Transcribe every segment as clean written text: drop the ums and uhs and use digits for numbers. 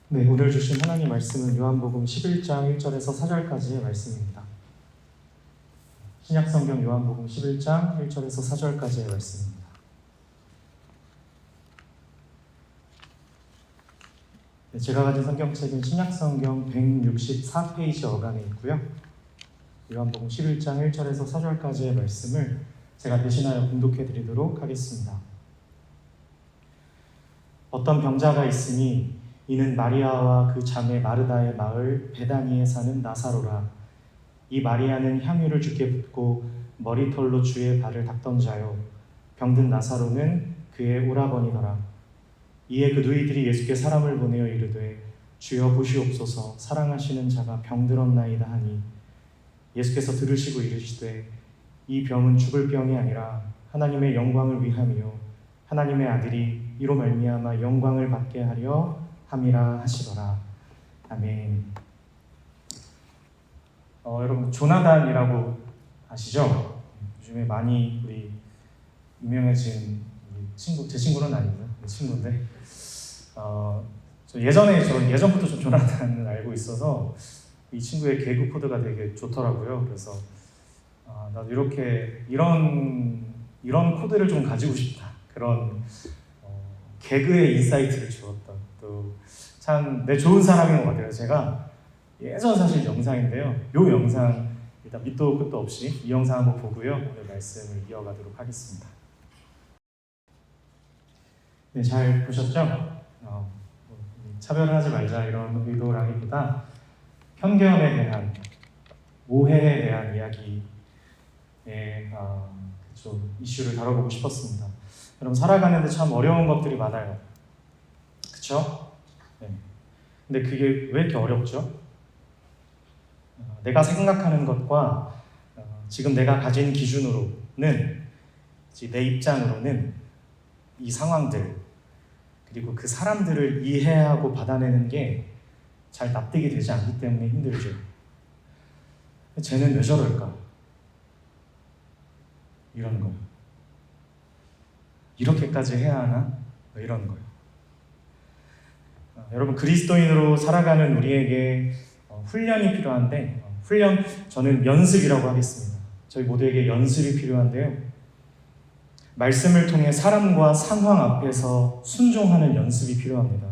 네, 오늘 주신 하나님 말씀은 요한복음 11장 1절에서 4절까지의 말씀입니다. 신약성경 요한복음 11장 1절에서 4절까지의 말씀입니다. 네, 제가 가진 성경책은 신약성경 164페이지 어간에 있고요. 요한복음 11장 1절에서 4절까지의 말씀을 제가 대신하여 봉독해 드리도록 하겠습니다. 어떤 병자가 있으니 이는 마리아와 그 자매 마르다의 마을 베다니에 사는 나사로라. 이 마리아는 향유를 주께 붓고 머리털로 주의 발을 닦던 자요, 병든 나사로는 그의 오라버니더라. 이에 그 누이들이 예수께 사람을 보내어 이르되 주여 보시옵소서, 사랑하시는 자가 병들었나이다 하니 예수께서 들으시고 이르시되 이 병은 죽을 병이 아니라 하나님의 영광을 위함이요 하나님의 아들이 이로 말미암아 영광을 받게 하려 함이라 하시더라. 아멘. 여러분 조나단이라고 아시죠? 요즘에 많이 우리 유명해진 친구, 제 친구는 아니고요, 내 친구인데 저 예전부터 좀 조나단을 알고 있어서 이 친구의 개그 코드가 되게 좋더라고요. 그래서 나도 이런 코드를 좀 가지고 싶다, 그런 개그의 인사이트를 주었던, 또 참 좋은 사람인 것 같아요. 제가 예전 사실 영상인데요, 이 영상 일단 밑도 끝도 없이 이 영상 한번 보고요, 오늘 말씀을 이어가도록 하겠습니다. 네, 잘 보셨죠? 차별하지 말자 이런 의도라기보다 편견에 대한, 오해에 대한 이야기에 좀 이슈를 다뤄보고 싶었습니다. 여러분, 살아가는데 참 어려운 것들이 많아요. 그쵸? 네. 근데 그게 왜 이렇게 어렵죠? 내가 생각하는 것과 지금 내가 가진 기준으로는, 내 입장으로는 이 상황들, 그리고 그 사람들을 이해하고 받아내는 게 잘 납득이 되지 않기 때문에 힘들죠. 쟤는 왜 저럴까? 이런 거. 이렇게까지 해야 하나? 이런 거요. 여러분, 그리스도인으로 살아가는 우리에게 훈련이 필요한데, 저는 연습이라고 하겠습니다. 저희 모두에게 연습이 필요한데요, 말씀을 통해 사람과 상황 앞에서 순종하는 연습이 필요합니다.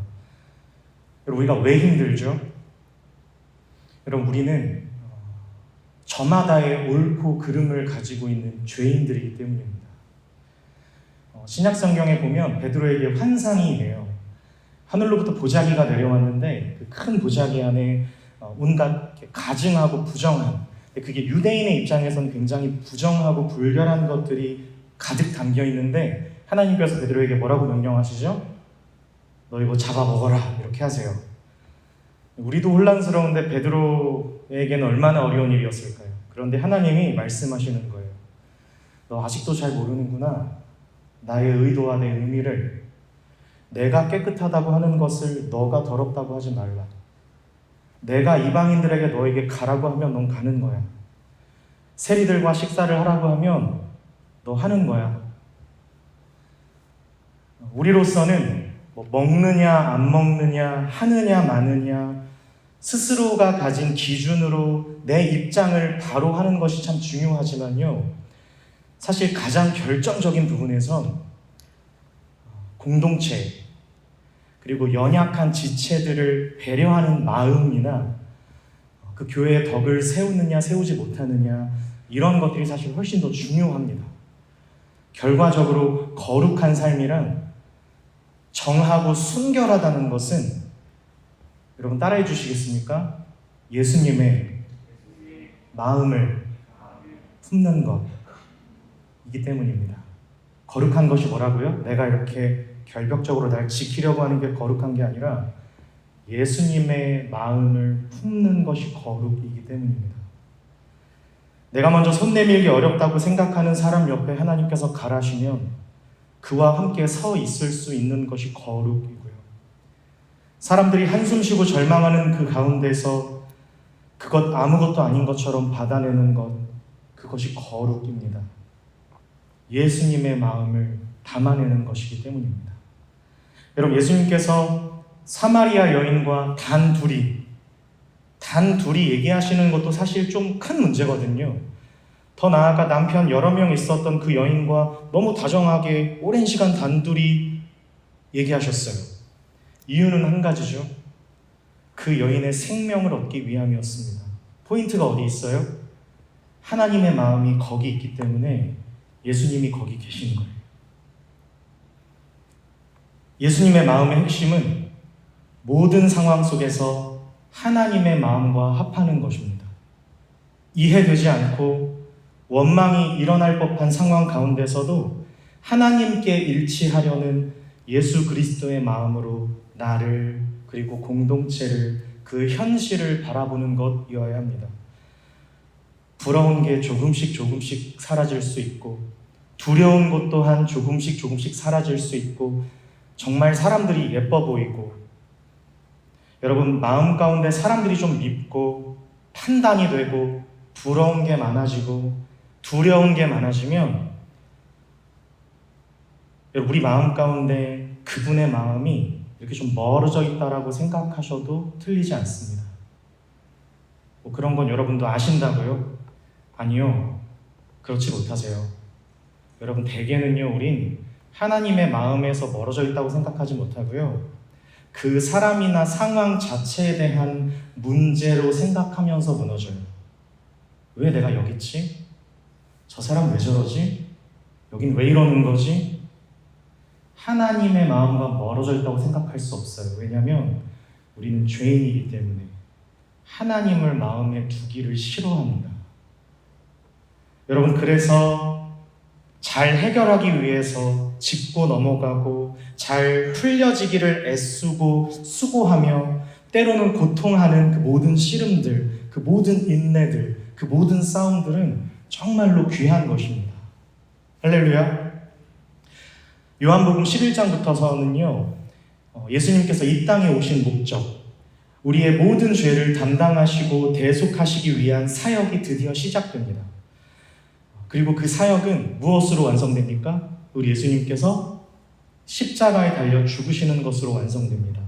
여러분, 우리가 왜 힘들죠? 여러분, 우리는 저마다의 옳고 그름을 가지고 있는 죄인들이기 때문입니다. 신약성경에 보면 베드로에게 환상이 돼요. 하늘로부터 보자기가 내려왔는데 그 큰 보자기 안에 온갖 가증하고 부정한, 그게 유대인의 입장에서는 굉장히 부정하고 불결한 것들이 가득 담겨 있는데, 하나님께서 베드로에게 뭐라고 명령하시죠? 너 이거 잡아 먹어라, 이렇게 하세요. 우리도 혼란스러운데 베드로에게는 얼마나 어려운 일이었을까요? 그런데 하나님이 말씀하시는 거예요. 너 아직도 잘 모르는구나. 나의 의도와 내 의미를. 내가 깨끗하다고 하는 것을 너가 더럽다고 하지 말라. 내가 이방인들에게 너에게 가라고 하면 넌 가는 거야. 세리들과 식사를 하라고 하면 너 하는 거야. 우리로서는 먹느냐 안 먹느냐, 하느냐 마느냐, 스스로가 가진 기준으로 내 입장을 바로 하는 것이 참 중요하지만요, 사실 가장 결정적인 부분에선 공동체, 그리고 연약한 지체들을 배려하는 마음이나 그 교회의 덕을 세우느냐 세우지 못하느냐, 이런 것들이 사실 훨씬 더 중요합니다. 결과적으로 거룩한 삶이란 정하고 순결하다는 것은, 여러분 따라해 주시겠습니까? 예수님의 마음을 품는 것이기 때문입니다. 거룩한 것이 뭐라고요? 내가 이렇게 결벽적으로 날 지키려고 하는 게 거룩한 게 아니라 예수님의 마음을 품는 것이 거룩이기 때문입니다. 내가 먼저 손 내밀기 어렵다고 생각하는 사람 옆에 하나님께서 가라시면 그와 함께 서 있을 수 있는 것이 거룩이고요, 사람들이 한숨 쉬고 절망하는 그 가운데서 그것 아무것도 아닌 것처럼 받아내는 것, 그것이 거룩입니다. 예수님의 마음을 담아내는 것이기 때문입니다. 여러분, 예수님께서 사마리아 여인과 단 둘이 얘기하시는 것도 사실 좀 큰 문제거든요. 더 나아가 남편 여러 명 있었던 그 여인과 너무 다정하게 오랜 시간 단둘이 얘기하셨어요. 이유는 한 가지죠. 그 여인의 생명을 얻기 위함이었습니다. 포인트가 어디 있어요? 하나님의 마음이 거기 있기 때문에 예수님이 거기 계시는 거예요. 예수님의 마음의 핵심은 모든 상황 속에서 하나님의 마음과 합하는 것입니다. 이해되지 않고 원망이 일어날 법한 상황 가운데서도 하나님께 일치하려는 예수 그리스도의 마음으로 나를 그리고 공동체를 그 현실을 바라보는 것이어야 합니다. 부러운 게 조금씩 사라질 수 있고 두려운 것 또한 조금씩 사라질 수 있고 정말 사람들이 예뻐 보이고 여러분 마음 가운데 사람들이 좀 밉고 판단이 되고 부러운 게 많아지고 두려운 게 많아지면 우리 마음 가운데 그분의 마음이 이렇게 좀 멀어져 있다라고 생각하셔도 틀리지 않습니다. 뭐 그런 건 여러분도 아신다고요? 아니요. 그렇지 못하세요. 여러분 대개는요 우린 하나님의 마음에서 멀어져 있다고 생각하지 못하고요. 그 사람이나 상황 자체에 대한 문제로 생각하면서 무너져요. 왜 내가 여기 있지? 저 사람 왜 저러지? 여긴 왜 이러는 거지? 하나님의 마음과 멀어져 있다고 생각할 수 없어요. 왜냐하면 우리는 죄인이기 때문에 하나님을 마음에 두기를 싫어합니다. 여러분 그래서 잘 해결하기 위해서 짚고 넘어가고 잘 풀려지기를 애쓰고 수고하며 때로는 고통하는 그 모든 씨름들, 그 모든 인내들, 그 모든 싸움들은 정말로 귀한 것입니다. 할렐루야. 요한복음 11장부터서는요 예수님께서 이 땅에 오신 목적, 우리의 모든 죄를 담당하시고 대속하시기 위한 사역이 드디어 시작됩니다. 그리고 그 사역은 무엇으로 완성됩니까? 우리 예수님께서 십자가에 달려 죽으시는 것으로 완성됩니다.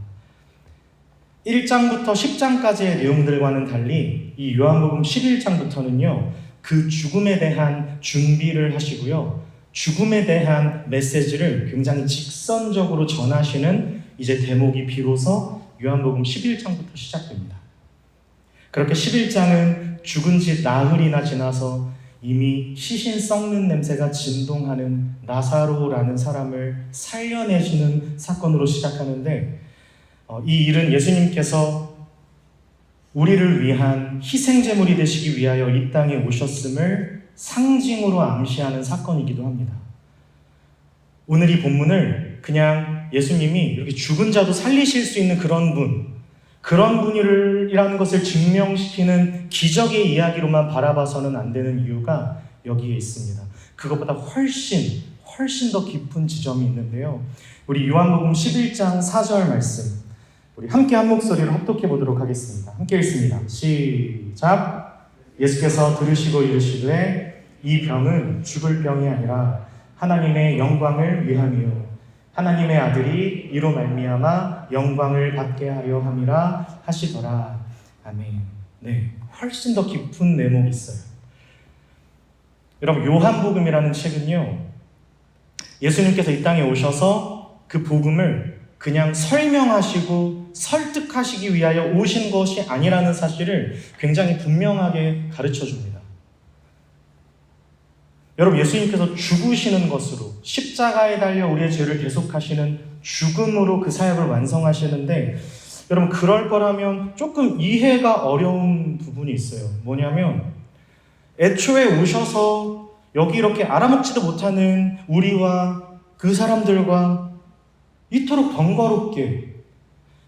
1장부터 10장까지의 내용들과는 달리 이 요한복음 11장부터는요 그 죽음에 대한 준비를 하시고요 죽음에 대한 메시지를 굉장히 직선적으로 전하시는 이제 대목이 비로소 요한복음 11장부터 시작됩니다. 그렇게 11장은 죽은 지 나흘이나 지나서 이미 시신 썩는 냄새가 진동하는 나사로라는 사람을 살려내시는 사건으로 시작하는데 이 일은 예수님께서 우리를 위한 희생제물이 되시기 위하여 이 땅에 오셨음을 상징으로 암시하는 사건이기도 합니다. 오늘 이 본문을 그냥 예수님이 이렇게 죽은 자도 살리실 수 있는 그런 분이라는 것을 증명시키는 기적의 이야기로만 바라봐서는 안 되는 이유가 여기에 있습니다. 그것보다 훨씬 더 깊은 지점이 있는데요. 우리 요한복음 11장 4절 말씀 우리 함께 한 목소리로 합독해 보도록 하겠습니다. 함께 읽습니다. 시작. 예수께서 들으시고 이르시되 이 병은 죽을 병이 아니라 하나님의 영광을 위함이요 하나님의 아들이 이로 말미암아 영광을 받게 하려 함이라 하시더라. 아멘. 네, 훨씬 더 깊은 내용이 있어요. 여러분 요한복음이라는 책은요 예수님께서 이 땅에 오셔서 그 복음을 그냥 설명하시고 설득하시기 위하여 오신 것이 아니라는 사실을 굉장히 분명하게 가르쳐줍니다. 여러분 예수님께서 죽으시는 것으로 십자가에 달려 우리의 죄를 대속하시는 죽음으로 그 사역을 완성하시는데 여러분 그럴 거라면 조금 이해가 어려운 부분이 있어요. 뭐냐면 애초에 오셔서 여기 이렇게 알아먹지도 못하는 우리와 그 사람들과 이토록 번거롭게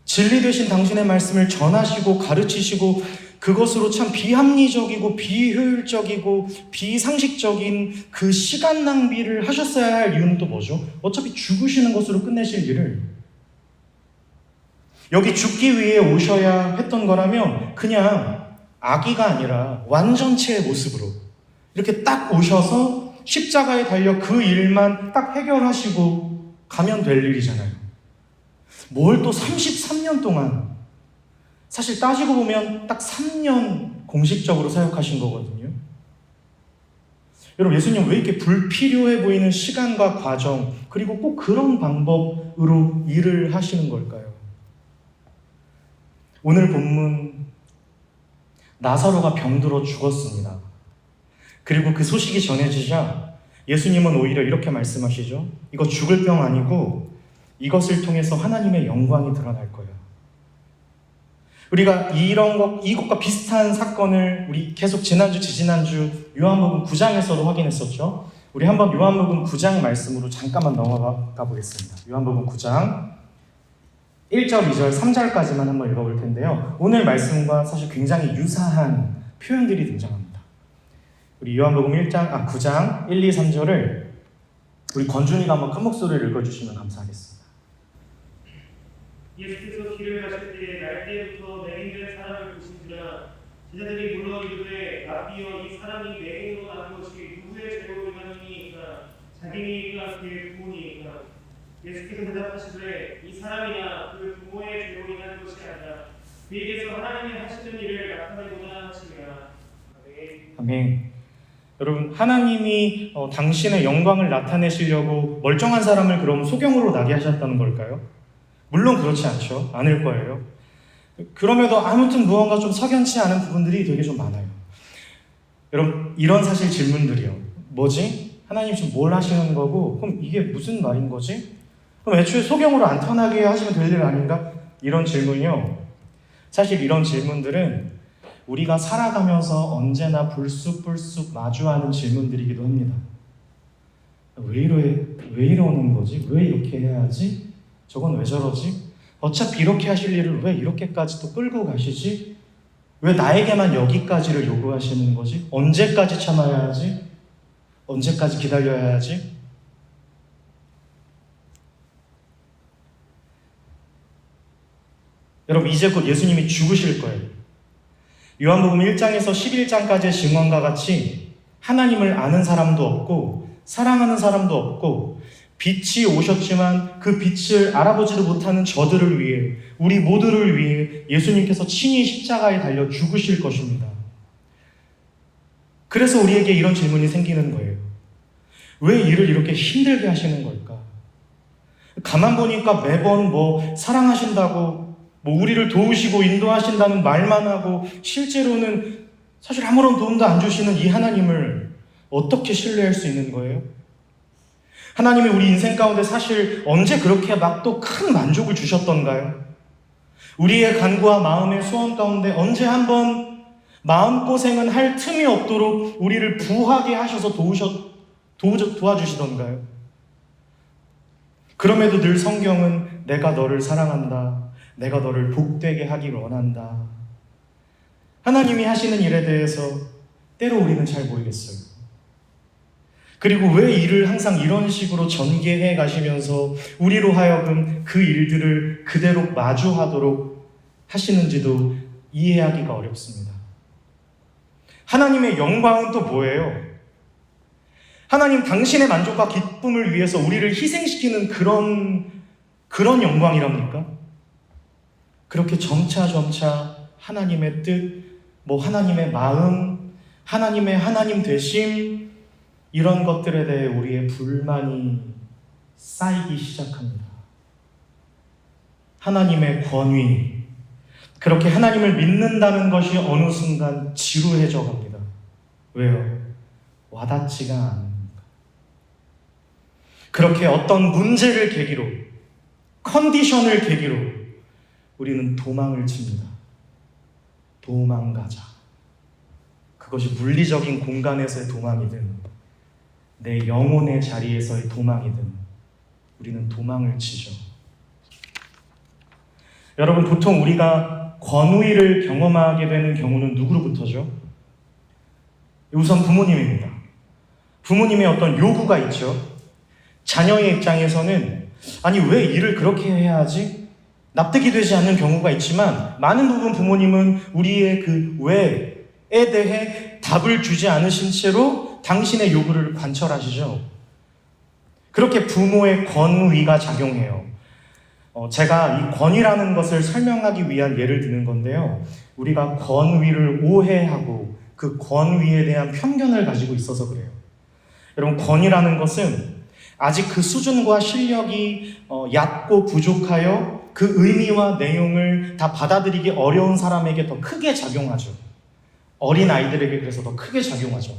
진리 되신 당신의 말씀을 전하시고 가르치시고 그것으로 참 비합리적이고 비효율적이고 비상식적인 그 시간 낭비를 하셨어야 할 이유는 또 뭐죠? 어차피 죽으시는 것으로 끝내실 일을 여기 죽기 위해 오셔야 했던 거라면 그냥 아기가 아니라 완전체의 모습으로 이렇게 딱 오셔서 십자가에 달려 그 일만 딱 해결하시고 가면 될 일이잖아요. 뭘 또 33년 동안, 사실 따지고 보면 딱 3년 공식적으로 사역하신 거거든요. 여러분, 예수님 왜 이렇게 불필요해 보이는 시간과 과정, 그리고 꼭 그런 방법으로 일을 하시는 걸까요? 오늘 본문, 나사로가 병들어 죽었습니다. 그리고 그 소식이 전해지자 예수님은 오히려 이렇게 말씀하시죠. 이거 죽을 병 아니고 이것을 통해서 하나님의 영광이 드러날 거예요. 우리가 이것과 비슷한 사건을 우리 계속 지난주, 지지난주 요한복음 9장에서도 확인했었죠. 우리 한번 요한복음 9장 말씀으로 잠깐만 넘어가 보겠습니다. 요한복음 9장 1절, 2절, 3절까지만 한번 읽어볼 텐데요. 오늘 말씀과 사실 굉장히 유사한 표현들이 등장합니다. 우리 요한복음 9장 1, 2, 3절을 우리 건준이가 한번 큰 목소리를 읽어주시면 감사하겠습니다. 예수께서 길을 가실 때에 날때부터 맹인된 사람을 보신지라 제자들이 물러 이르되 라비여 이 사람이 맹인으로 난 것이 누구의 죄로 인하니이까 자기니이까 그의 부모니이까 예수께서 대답하시되 이 사람이나 그 부모의 죄로 인한 것이 아니라 그에게서 하나님이 하시는 일을 나타내고자 하시니라. 아멘. 여러분, 하나님이 당신의 영광을 나타내시려고 멀쩡한 사람을 그럼 소경으로 나게 하셨다는 걸까요? 물론 그렇지 않죠. 않을 거예요. 그럼에도 아무튼 무언가 좀 석연치 않은 부분들이 되게 좀 많아요. 여러분, 이런 사실 질문들이요. 뭐지? 하나님 지금 뭘 하시는 거고, 그럼 이게 무슨 말인 거지? 그럼 애초에 소경으로 안 태어나게 하시면 될 일 아닌가? 이런 질문이요. 사실 이런 질문들은 우리가 살아가면서 언제나 불쑥불쑥 마주하는 질문들이기도 합니다. 왜 이러는 거지? 왜 이렇게 해야지? 저건 왜 저러지? 어차피 이렇게 하실 일을 왜 이렇게까지 또 끌고 가시지? 왜 나에게만 여기까지를 요구하시는 거지? 언제까지 참아야 하지? 언제까지 기다려야 하지? 여러분, 이제 곧 예수님이 죽으실 거예요. 요한복음 1장에서 11장까지의 증언과 같이 하나님을 아는 사람도 없고 사랑하는 사람도 없고 빛이 오셨지만 그 빛을 알아보지도 못하는 저들을 위해, 우리 모두를 위해 예수님께서 친히 십자가에 달려 죽으실 것입니다. 그래서 우리에게 이런 질문이 생기는 거예요. 왜 일을 이렇게 힘들게 하시는 걸까? 가만 보니까 매번 사랑하신다고, 우리를 도우시고 인도하신다는 말만 하고 실제로는 사실 아무런 도움도 안 주시는 이 하나님을 어떻게 신뢰할 수 있는 거예요? 하나님이 우리 인생 가운데 사실 언제 그렇게 막 또 큰 만족을 주셨던가요? 우리의 간구와 마음의 소원 가운데 언제 한번 마음고생은 할 틈이 없도록 우리를 부하게 하셔서 도와주시던가요? 그럼에도 늘 성경은 내가 너를 사랑한다, 내가 너를 복되게 하길 원한다. 하나님이 하시는 일에 대해서 때로 우리는 잘 모르겠어요. 그리고 왜 일을 항상 이런 식으로 전개해 가시면서 우리로 하여금 그 일들을 그대로 마주하도록 하시는지도 이해하기가 어렵습니다. 하나님의 영광은 또 뭐예요? 하나님 당신의 만족과 기쁨을 위해서 우리를 희생시키는 그런 영광이랍니까? 그렇게 점차 하나님의 뜻, 하나님의 마음, 하나님의 하나님 되심, 이런 것들에 대해 우리의 불만이 쌓이기 시작합니다. 하나님의 권위, 그렇게 하나님을 믿는다는 것이 어느 순간 지루해져 갑니다. 왜요? 와닿지가 않으니까. 그렇게 어떤 문제를 계기로, 컨디션을 계기로 우리는 도망을 칩니다. 도망가자. 그것이 물리적인 공간에서의 도망이든 내 영혼의 자리에서의 도망이든 우리는 도망을 치죠. 여러분, 보통 우리가 권위를 경험하게 되는 경우는 누구로부터죠? 우선 부모님입니다. 부모님의 어떤 요구가 있죠. 자녀의 입장에서는 아니 왜 일을 그렇게 해야 하지? 납득이 되지 않는 경우가 있지만 많은 부분 부모님은 우리의 그 왜에 대해 답을 주지 않으신 채로 당신의 요구를 관철하시죠. 그렇게 부모의 권위가 작용해요. 제가 이 권위라는 것을 설명하기 위한 예를 드는 건데요. 우리가 권위를 오해하고 그 권위에 대한 편견을 가지고 있어서 그래요. 여러분, 권위라는 것은 아직 그 수준과 실력이 얕고 부족하여 그 의미와 내용을 다 받아들이기 어려운 사람에게 더 크게 작용하죠. 어린 아이들에게 그래서 더 크게 작용하죠.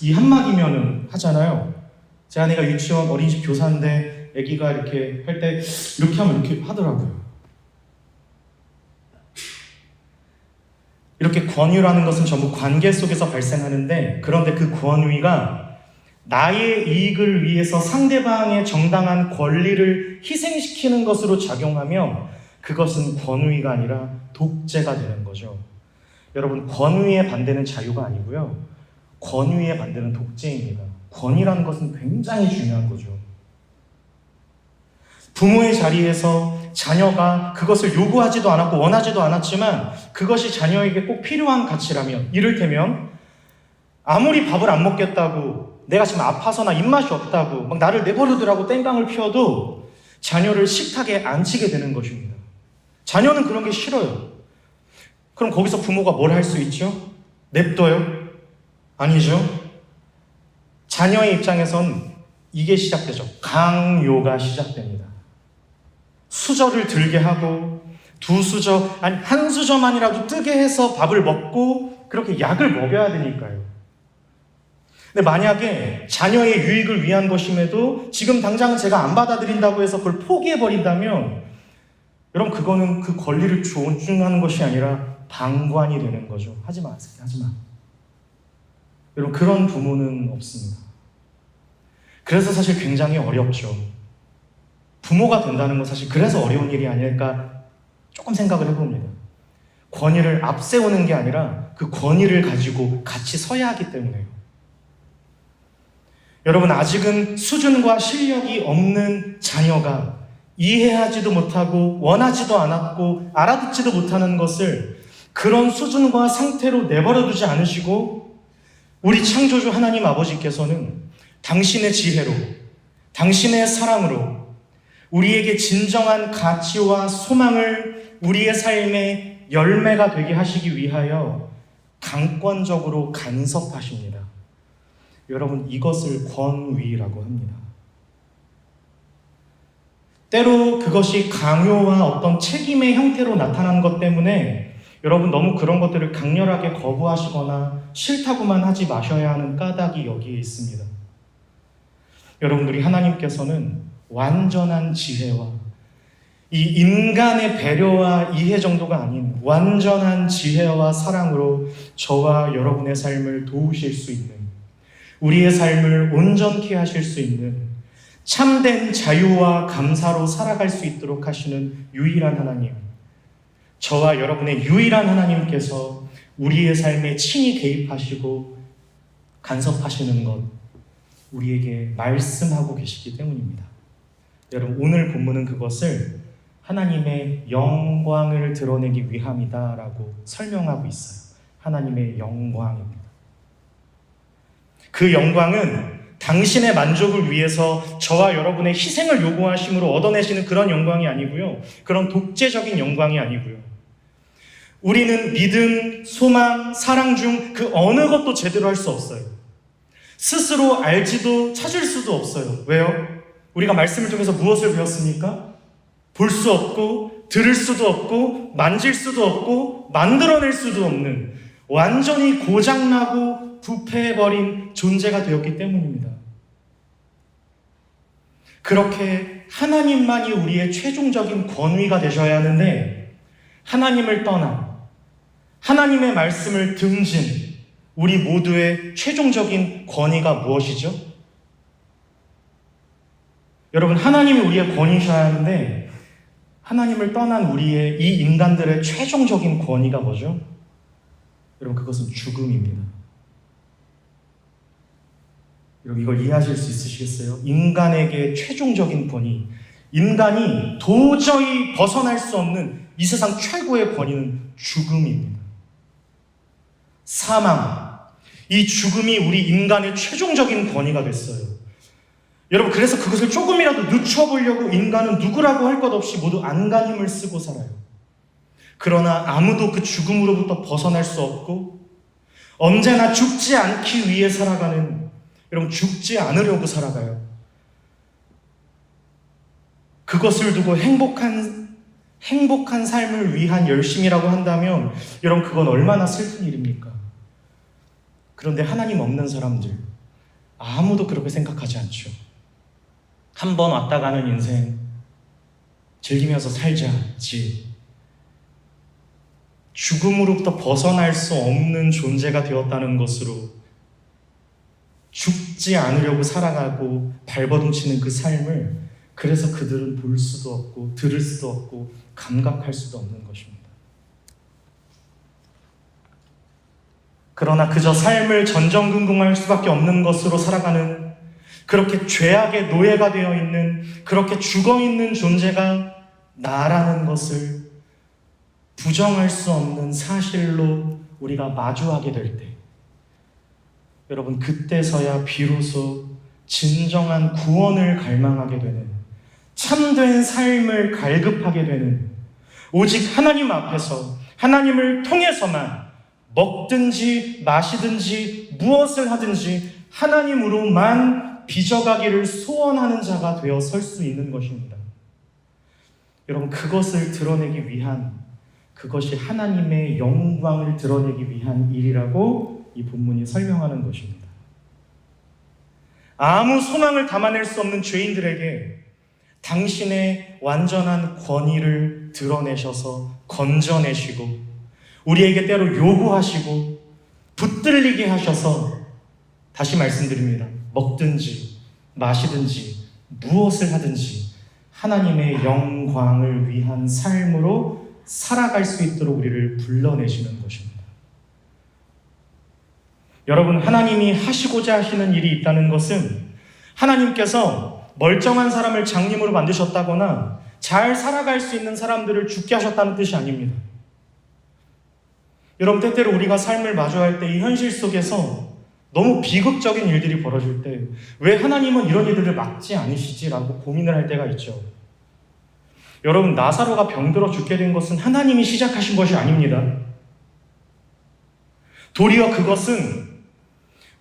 이 한마디면은 하잖아요. 제 아내가 유치원 어린이집 교사인데 아기가 이렇게 할 때 이렇게 하면 이렇게 하더라고요. 이렇게 권위라는 것은 전부 관계 속에서 발생하는데, 그런데 그 권위가 나의 이익을 위해서 상대방의 정당한 권리를 희생시키는 것으로 작용하면 그것은 권위가 아니라 독재가 되는 거죠. 여러분, 권위의 반대는 자유가 아니고요. 권위의 반대는 독재입니다. 권위라는 것은 굉장히 중요한 거죠. 부모의 자리에서 자녀가 그것을 요구하지도 않았고 원하지도 않았지만 그것이 자녀에게 꼭 필요한 가치라면, 이를테면 아무리 밥을 안 먹겠다고, 내가 지금 아파서나 입맛이 없다고 막 나를 내버려두라고 땡깡을 피워도 자녀를 식탁에 앉히게 되는 것입니다. 자녀는 그런 게 싫어요. 그럼 거기서 부모가 뭘 할 수 있죠? 냅둬요? 아니죠. 자녀의 입장에선 이게 시작되죠. 강요가 시작됩니다. 수저를 들게 하고 두 수저, 아니 한 수저만이라도 뜨게 해서 밥을 먹고 그렇게 약을 먹여야 되니까요. 근데 만약에 자녀의 유익을 위한 것임에도 지금 당장 제가 안 받아들인다고 해서 그걸 포기해버린다면, 여러분, 그거는 그 권리를 존중하는 것이 아니라 방관이 되는 거죠. 하지 마세요. 하지 마. 여러분, 그런 부모는 없습니다. 그래서 사실 굉장히 어렵죠. 부모가 된다는 건 사실 그래서 어려운 일이 아닐까 조금 생각을 해봅니다. 권위를 앞세우는 게 아니라 그 권위를 가지고 같이 서야 하기 때문에요. 여러분, 아직은 수준과 실력이 없는 자녀가 이해하지도 못하고 원하지도 않았고 알아듣지도 못하는 것을 그런 수준과 상태로 내버려두지 않으시고, 우리 창조주 하나님 아버지께서는 당신의 지혜로, 당신의 사랑으로 우리에게 진정한 가치와 소망을 우리의 삶의 열매가 되게 하시기 위하여 강권적으로 간섭하십니다. 여러분, 이것을 권위라고 합니다. 때로 그것이 강요와 어떤 책임의 형태로 나타난 것 때문에 여러분, 너무 그런 것들을 강렬하게 거부하시거나 싫다고만 하지 마셔야 하는 까닭이 여기에 있습니다. 여러분들이 하나님께서는 완전한 지혜와 이 인간의 배려와 이해 정도가 아닌 완전한 지혜와 사랑으로 저와 여러분의 삶을 도우실 수 있는, 우리의 삶을 온전케 하실 수 있는 참된 자유와 감사로 살아갈 수 있도록 하시는 유일한 하나님, 저와 여러분의 유일한 하나님께서 우리의 삶에 친히 개입하시고 간섭하시는 것, 우리에게 말씀하고 계시기 때문입니다. 여러분, 오늘 본문은 그것을 하나님의 영광을 드러내기 위함이다라고 설명하고 있어요. 하나님의 영광입니다. 그 영광은 당신의 만족을 위해서 저와 여러분의 희생을 요구하심으로 얻어내시는 그런 영광이 아니고요. 그런 독재적인 영광이 아니고요. 우리는 믿음, 소망, 사랑 중 그 어느 것도 제대로 할 수 없어요. 스스로 알지도 찾을 수도 없어요. 왜요? 우리가 말씀을 통해서 무엇을 배웠습니까? 볼 수 없고, 들을 수도 없고, 만질 수도 없고, 만들어낼 수도 없는 완전히 고장나고 부패해버린 존재가 되었기 때문입니다. 그렇게 하나님만이 우리의 최종적인 권위가 되셔야 하는데, 하나님을 떠나 하나님의 말씀을 등진 우리 모두의 최종적인 권위가 무엇이죠? 여러분, 하나님이 우리의 권위셔야 하는데 하나님을 떠난 우리의 이 인간들의 최종적인 권위가 뭐죠? 여러분, 그것은 죽음입니다. 여러분, 이걸 이해하실 수 있으시겠어요? 인간에게 최종적인 권위, 인간이 도저히 벗어날 수 없는 이 세상 최고의 권위는 죽음입니다. 사망, 이 죽음이 우리 인간의 최종적인 권위가 됐어요. 여러분, 그래서 그것을 조금이라도 늦춰보려고 인간은 누구라고 할 것 없이 모두 안간힘을 쓰고 살아요. 그러나 아무도 그 죽음으로부터 벗어날 수 없고 언제나 죽지 않기 위해 살아가는, 여러분, 죽지 않으려고 살아가요. 그것을 두고 행복한 삶을 위한 열심이라고 한다면 여러분, 그건 얼마나 슬픈 일입니까? 그런데 하나님 없는 사람들 아무도 그렇게 생각하지 않죠. 한 번 왔다 가는 인생 즐기면서 살자지, 죽음으로부터 벗어날 수 없는 존재가 되었다는 것으로 죽지 않으려고 살아가고 발버둥치는 그 삶을, 그래서 그들은 볼 수도 없고 들을 수도 없고 감각할 수도 없는 것입니다. 그러나 그저 삶을 전전긍긍할 수밖에 없는 것으로 살아가는, 그렇게 죄악의 노예가 되어 있는, 그렇게 죽어있는 존재가 나라는 것을 부정할 수 없는 사실로 우리가 마주하게 될 때, 여러분, 그때서야 비로소 진정한 구원을 갈망하게 되는, 참된 삶을 갈급하게 되는, 오직 하나님 앞에서 하나님을 통해서만 먹든지 마시든지 무엇을 하든지 하나님으로만 빚어가기를 소원하는 자가 되어 설 수 있는 것입니다. 여러분, 그것을 드러내기 위한, 그것이 하나님의 영광을 드러내기 위한 일이라고 이 본문이 설명하는 것입니다. 아무 소망을 담아낼 수 없는 죄인들에게 당신의 완전한 권위를 드러내셔서 건져내시고, 우리에게 때로 요구하시고 붙들리게 하셔서, 다시 말씀드립니다, 먹든지 마시든지 무엇을 하든지 하나님의 영광을 위한 삶으로 살아갈 수 있도록 우리를 불러내시는 것입니다. 여러분, 하나님이 하시고자 하시는 일이 있다는 것은 하나님께서 멀쩡한 사람을 장님으로 만드셨다거나 잘 살아갈 수 있는 사람들을 죽게 하셨다는 뜻이 아닙니다. 여러분, 때때로 우리가 삶을 마주할 때 이 현실 속에서 너무 비극적인 일들이 벌어질 때 왜 하나님은 이런 일들을 막지 않으시지라고 고민을 할 때가 있죠. 여러분, 나사로가 병들어 죽게 된 것은 하나님이 시작하신 것이 아닙니다. 도리어 그것은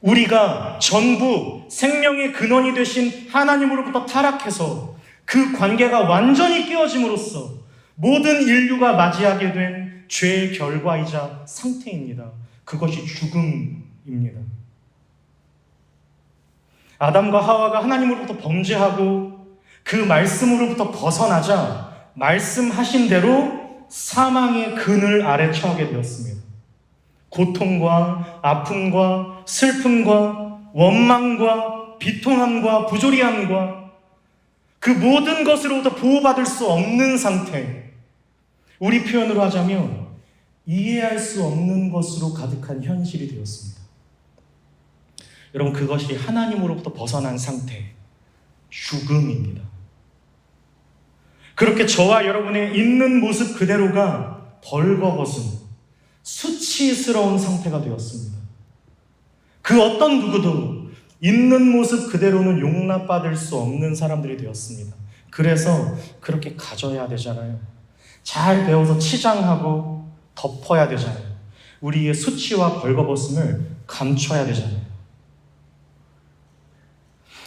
우리가 전부 생명의 근원이 되신 하나님으로부터 타락해서 그 관계가 완전히 깨어짐으로써 모든 인류가 맞이하게 된 죄의 결과이자 상태입니다. 그것이 죽음입니다. 아담과 하와가 하나님으로부터 범죄하고 그 말씀으로부터 벗어나자 말씀하신 대로 사망의 그늘 아래 처하게 되었습니다. 고통과 아픔과 슬픔과 원망과 비통함과 부조리함과 그 모든 것으로부터 보호받을 수 없는 상태, 우리 표현으로 하자면 이해할 수 없는 것으로 가득한 현실이 되었습니다. 여러분, 그것이 하나님으로부터 벗어난 상태, 죽음입니다. 그렇게 저와 여러분의 있는 모습 그대로가 벌거벗은 수치스러운 상태가 되었습니다. 그 어떤 누구도 있는 모습 그대로는 용납받을 수 없는 사람들이 되었습니다. 그래서 그렇게 가져야 되잖아요. 잘 배워서 치장하고 덮어야 되잖아요. 우리의 수치와 벌거벗음을 감춰야 되잖아요.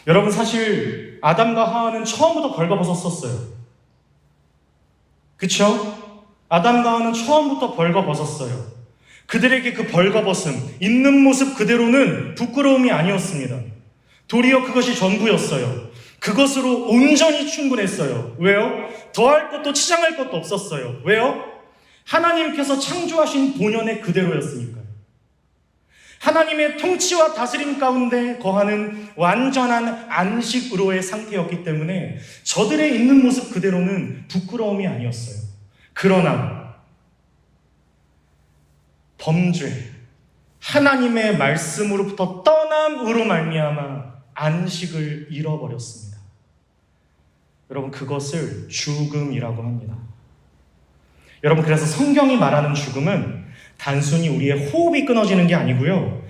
여러분, 사실 아담과 하와는 처음부터 벌거벗었어요. 그쵸? 아담과 하와는 처음부터 벌거벗었어요. 그들에게 그 벌거벗음, 있는 모습 그대로는 부끄러움이 아니었습니다. 도리어 그것이 전부였어요. 그것으로 온전히 충분했어요. 왜요? 더할 것도 치장할 것도 없었어요. 왜요? 하나님께서 창조하신 본연의 그대로였으니까요. 하나님의 통치와 다스림 가운데 거하는 완전한 안식으로의 상태였기 때문에 저들의 있는 모습 그대로는 부끄러움이 아니었어요. 그러나 범죄, 하나님의 말씀으로부터 떠남으로 말미암아 안식을 잃어버렸습니다. 여러분, 그것을 죽음이라고 합니다. 여러분, 그래서 성경이 말하는 죽음은 단순히 우리의 호흡이 끊어지는 게 아니고요,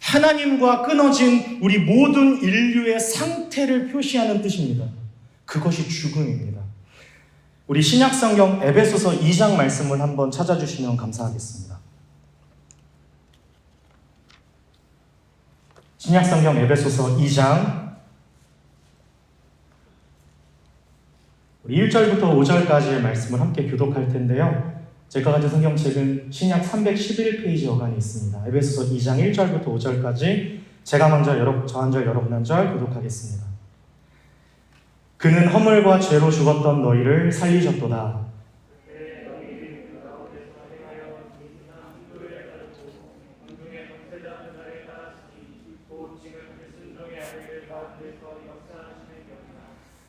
하나님과 끊어진 우리 모든 인류의 상태를 표시하는 뜻입니다. 그것이 죽음입니다. 우리 신약성경 에베소서 2장 말씀을 한번 찾아주시면 감사하겠습니다. 신약성경 에베소서 2장 우리 1절부터 5절까지의 말씀을 함께 교독할 텐데요. 제가 가진 성경책은 신약 311페이지 여간에 있습니다. 에베소서 2장 1절부터 5절까지 제가 먼저 저 한 절 여러분 한 절 교독하겠습니다. 그는 허물과 죄로 죽었던 너희를 살리셨도다.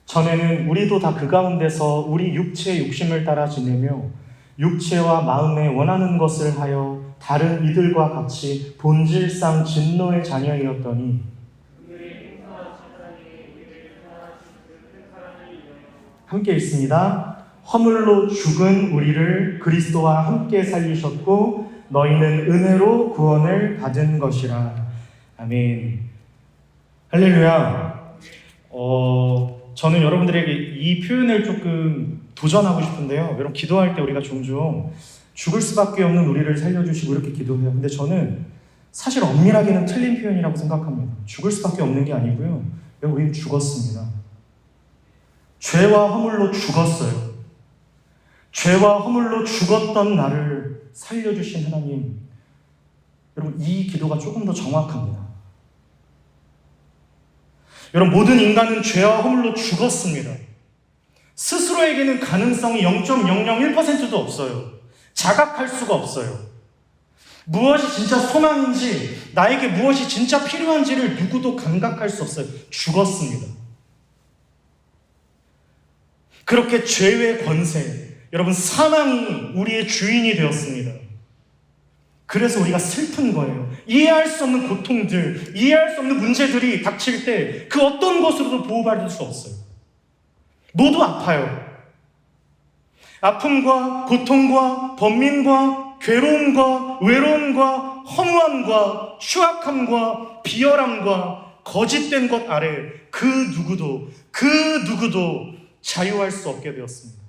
전에는 우리도 다 그 가운데서 우리 육체의 욕심을 따라 지내며 육체와 마음에 원하는 것을 하여 다른 이들과 같이 본질상 진노의 자녀이었더니 함께 있습니다. 허물로 죽은 우리를 그리스도와 함께 살리셨고 너희는 은혜로 구원을 받은 것이라. 아멘. 할렐루야. 저는 여러분들에게 이 표현을 조금 도전하고 싶은데요. 여러분 기도할 때 우리가 종종 죽을 수밖에 없는 우리를 살려주시고 이렇게 기도해요. 근데 저는 사실 엄밀하게는 틀린 표현이라고 생각합니다. 죽을 수밖에 없는 게 아니고요. 여러분 우리는 죽었습니다. 죄와 허물로 죽었어요. 죄와 허물로 죽었던 나를 살려주신 하나님. 여러분 이 기도가 조금 더 정확합니다. 여러분 모든 인간은 죄와 허물로 죽었습니다. 스스로에게는 가능성이 0.001%도 없어요. 자각할 수가 없어요. 무엇이 진짜 소망인지, 나에게 무엇이 진짜 필요한지를 누구도 감각할 수 없어요. 죽었습니다. 그렇게 죄의 권세, 여러분 사망이 우리의 주인이 되었습니다. 그래서 우리가 슬픈 거예요. 이해할 수 없는 고통들, 이해할 수 없는 문제들이 닥칠 때 그 어떤 것으로도 보호받을 수 없어요. 모두 아파요. 아픔과 고통과 번민과 괴로움과 외로움과 허무함과 추악함과 비열함과 거짓된 것 아래 그 누구도 자유할 수 없게 되었습니다.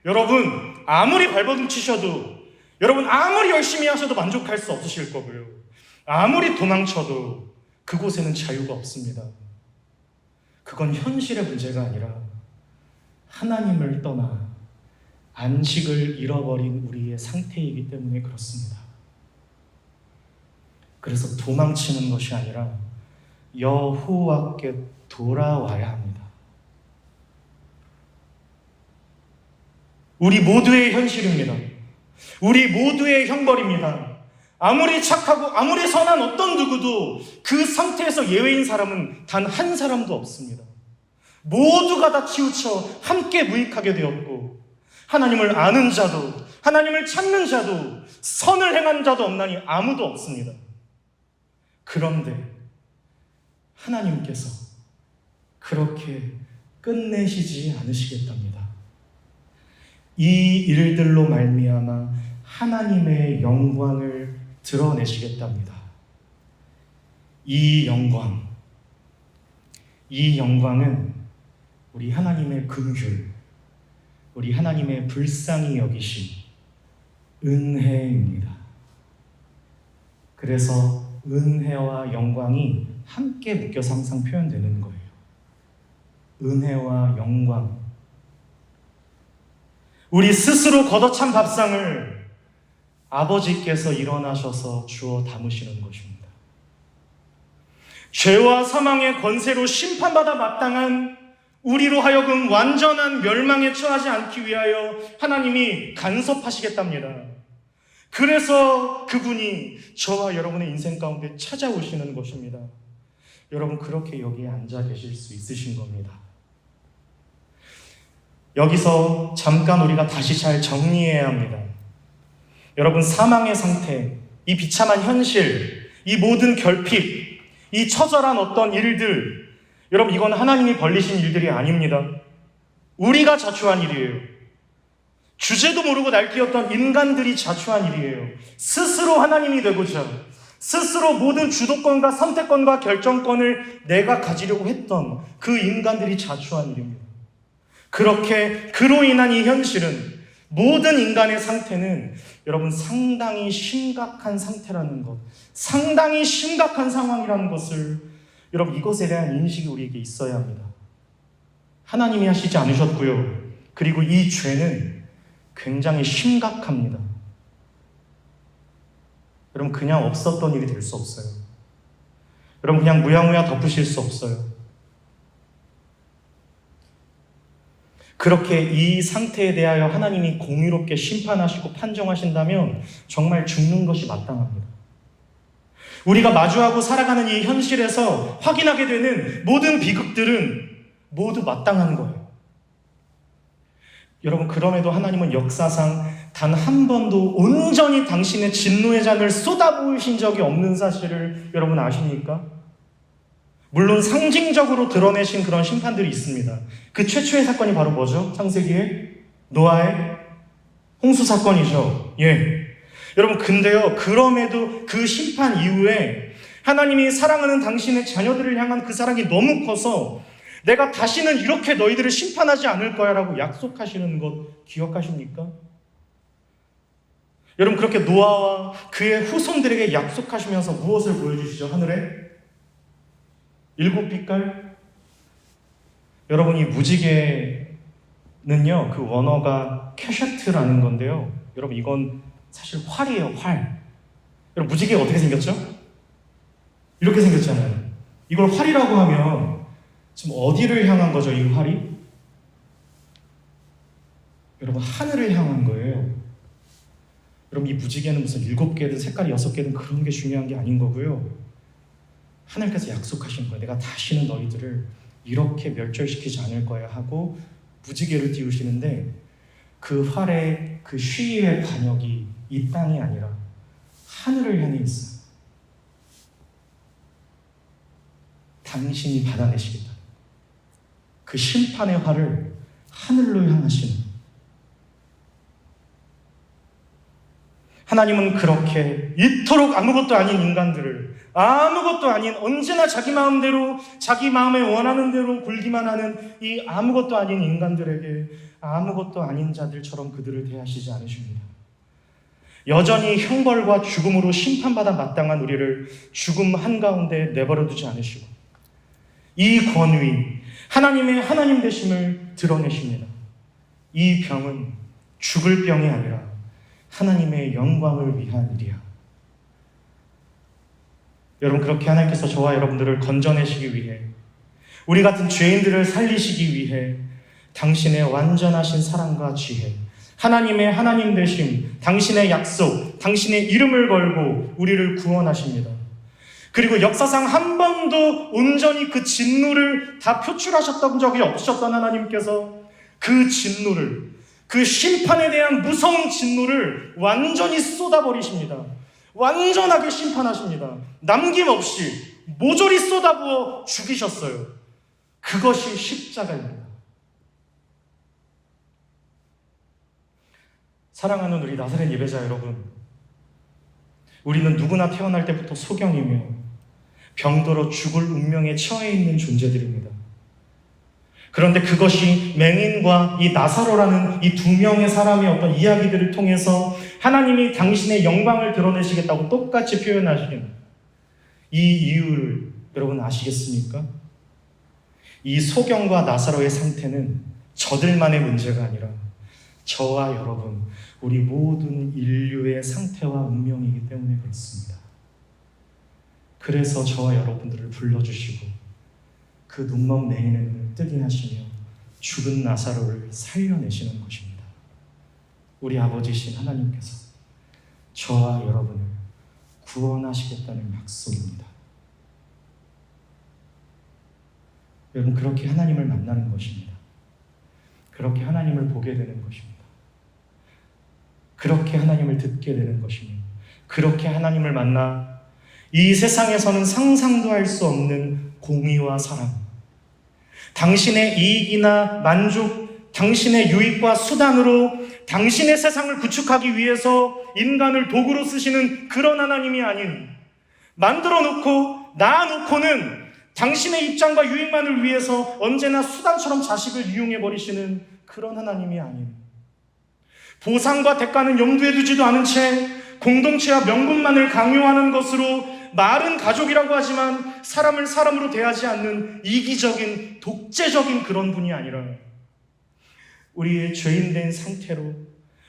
여러분 아무리 발버둥 치셔도, 여러분 아무리 열심히 하셔도 만족할 수 없으실 거고요. 아무리 도망쳐도 그곳에는 자유가 없습니다. 그건 현실의 문제가 아니라 하나님을 떠나 안식을 잃어버린 우리의 상태이기 때문에 그렇습니다. 그래서 도망치는 것이 아니라 여호와께 돌아와야 합니다. 우리 모두의 현실입니다. 우리 모두의 형벌입니다. 아무리 착하고 아무리 선한 어떤 누구도 그 상태에서 예외인 사람은 단 한 사람도 없습니다. 모두가 다 치우쳐 함께 무익하게 되었고 하나님을 아는 자도 하나님을 찾는 자도 선을 행한 자도 없나니 아무도 없습니다. 그런데 하나님께서 그렇게 끝내시지 않으시겠답니다. 이 일들로 말미암아 하나님의 영광을 드러내시겠답니다. 이 영광은 우리 하나님의 긍휼, 우리 하나님의 불쌍히 여기심, 은혜입니다. 그래서 은혜와 영광이 함께 묶여서 항상 표현되는 거예요. 은혜와 영광. 우리 스스로 걷어찬 밥상을 아버지께서 일어나셔서 주워 담으시는 것입니다. 죄와 사망의 권세로 심판받아 마땅한 우리로 하여금 완전한 멸망에 처하지 않기 위하여 하나님이 간섭하시겠답니다. 그래서 그분이 저와 여러분의 인생 가운데 찾아오시는 것입니다. 여러분 그렇게 여기에 앉아 계실 수 있으신 겁니다. 여기서 잠깐 우리가 다시 잘 정리해야 합니다. 여러분 사망의 상태, 이 비참한 현실, 이 모든 결핍, 이 처절한 어떤 일들, 여러분 이건 하나님이 벌리신 일들이 아닙니다. 우리가 자초한 일이에요. 주제도 모르고 날뛰었던 인간들이 자초한 일이에요. 스스로 하나님이 되고자, 스스로 모든 주도권과 선택권과 결정권을 내가 가지려고 했던 그 인간들이 자초한 일입니다. 그렇게 그로 인한 이 현실은, 모든 인간의 상태는 여러분 상당히 심각한 상태라는 것, 상당히 심각한 상황이라는 것을, 여러분 이것에 대한 인식이 우리에게 있어야 합니다. 하나님이 하시지 않으셨고요. 그리고 이 죄는 굉장히 심각합니다. 여러분 그냥 없었던 일이 될 수 없어요. 여러분 그냥 무야무야 덮으실 수 없어요. 그렇게 이 상태에 대하여 하나님이 공의롭게 심판하시고 판정하신다면 정말 죽는 것이 마땅합니다. 우리가 마주하고 살아가는 이 현실에서 확인하게 되는 모든 비극들은 모두 마땅한 거예요. 여러분 그럼에도 하나님은 역사상 단 한 번도 온전히 당신의 진노의 잔을 쏟아부으신 적이 없는 사실을 여러분 아십니까? 물론 상징적으로 드러내신 그런 심판들이 있습니다. 그 최초의 사건이 바로 뭐죠? 창세기에 노아의 홍수 사건이죠. 예. 여러분 근데요, 그럼에도 그 심판 이후에 하나님이 사랑하는 당신의 자녀들을 향한 그 사랑이 너무 커서 내가 다시는 이렇게 너희들을 심판하지 않을 거야 라고 약속하시는 것 기억하십니까? 여러분 그렇게 노아와 그의 후손들에게 약속하시면서 무엇을 보여주시죠? 하늘에 7빛깔? 여러분 이 무지개는요, 그 원어가 캐셔트라는 건데요, 여러분 이건 사실 활이에요. 활. 여러분 무지개가 어떻게 생겼죠? 이렇게 생겼잖아요. 이걸 활이라고 하면 지금 어디를 향한 거죠, 이 활이? 여러분 하늘을 향한 거예요. 여러분 이 무지개는 무슨 7개든 색깔이 6개든 그런 게 중요한 게 아닌 거고요. 하나님께서 약속하신 거예요. 내가 다시는 너희들을 이렇게 멸절시키지 않을 거야 하고 무지개를 띄우시는데, 그 활의 그 쉬의 반역이 이 땅이 아니라 하늘을 향해 있어요. 당신이 받아내시겠다. 그 심판의 활을 하늘로 향하시는, 하나님은 그렇게 이토록 아무것도 아닌 인간들을, 아무것도 아닌, 언제나 자기 마음대로 자기 마음에 원하는 대로 굴기만 하는 이 아무것도 아닌 인간들에게 아무것도 아닌 자들처럼 그들을 대하시지 않으십니다. 여전히 형벌과 죽음으로 심판받아 마땅한 우리를 죽음 한가운데 내버려 두지 않으시고 이 권위, 하나님의 하나님 되심을 드러내십니다. 이 병은 죽을 병이 아니라 하나님의 영광을 위한 일이야. 여러분 그렇게 하나님께서 저와 여러분들을 건져내시기 위해, 우리 같은 죄인들을 살리시기 위해 당신의 완전하신 사랑과 지혜, 하나님의 하나님 되심, 당신의 약속, 당신의 이름을 걸고 우리를 구원하십니다. 그리고 역사상 한 번도 온전히 그 진노를 다 표출하셨던 적이 없으셨던 하나님께서 그 진노를, 그 심판에 대한 무서운 진노를 완전히 쏟아버리십니다. 완전하게 심판하십니다. 남김없이 모조리 쏟아부어 죽이셨어요. 그것이 십자가입니다. 사랑하는 우리 나사렛 예배자 여러분, 우리는 누구나 태어날 때부터 소경이며 병들어 죽을 운명에 처해 있는 존재들입니다. 그런데 그것이 맹인과 이 나사로라는 이 두 명의 사람의 어떤 이야기들을 통해서 하나님이 당신의 영광을 드러내시겠다고 똑같이 표현하시는 이 이유를 여러분 아시겠습니까? 이 소경과 나사로의 상태는 저들만의 문제가 아니라 저와 여러분, 우리 모든 인류의 상태와 운명이기 때문에 그렇습니다. 그래서 저와 여러분들을 불러주시고 그 눈먼 맹인의 눈을 뜨게 하시며 죽은 나사로를 살려내시는 것입니다. 우리 아버지신 하나님께서 저와 여러분을 구원하시겠다는 약속입니다. 여러분 그렇게 하나님을 만나는 것입니다. 그렇게 하나님을 보게 되는 것입니다. 그렇게 하나님을 듣게 되는 것입니다. 그렇게 하나님을 만나 이 세상에서는 상상도 할 수 없는 공의와 사랑, 당신의 이익이나 만족, 당신의 유익과 수단으로 당신의 세상을 구축하기 위해서 인간을 도구로 쓰시는 그런 하나님이 아닌, 만들어 놓고 낳아놓고는 당신의 입장과 유익만을 위해서 언제나 수단처럼 자식을 이용해 버리시는 그런 하나님이 아닌, 보상과 대가는 염두에 두지도 않은 채 공동체와 명분만을 강요하는 것으로 말은 가족이라고 하지만 사람을 사람으로 대하지 않는 이기적인 독재적인 그런 분이 아니라, 우리의 죄인된 상태로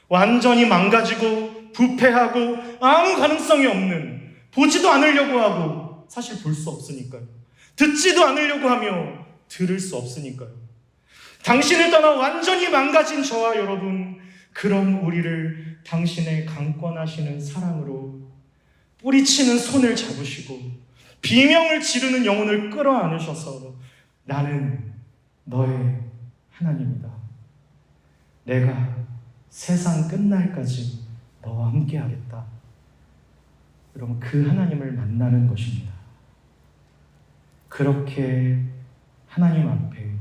완전히 망가지고 부패하고 아무 가능성이 없는, 보지도 않으려고 하고 사실 볼 수 없으니까요, 듣지도 않으려고 하며 들을 수 없으니까요, 당신을 떠나 완전히 망가진 저와 여러분, 그런 우리를 당신의 강권하시는 사랑으로 뿌리치는 손을 잡으시고 비명을 지르는 영혼을 끌어안으셔서 나는 너의 하나님이다, 내가 세상 끝날까지 너와 함께 하겠다. 여러분, 그 하나님을 만나는 것입니다. 그렇게 하나님 앞에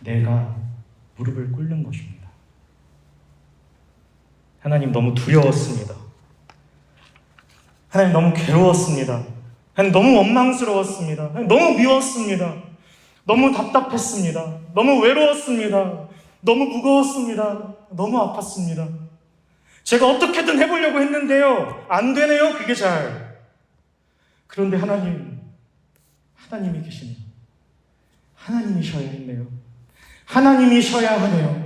내가 무릎을 꿇는 것입니다. 하나님, 너무 두려웠습니다. 하나님, 너무 괴로웠습니다. 하나님, 너무 원망스러웠습니다. 하나님, 너무 미웠습니다. 너무 답답했습니다. 너무 외로웠습니다. 너무 무거웠습니다. 너무 아팠습니다. 제가 어떻게든 해보려고 했는데요, 안 되네요, 그게 잘. 그런데 하나님이 계시네요. 하나님이셔야 했네요. 하나님이셔야 하네요.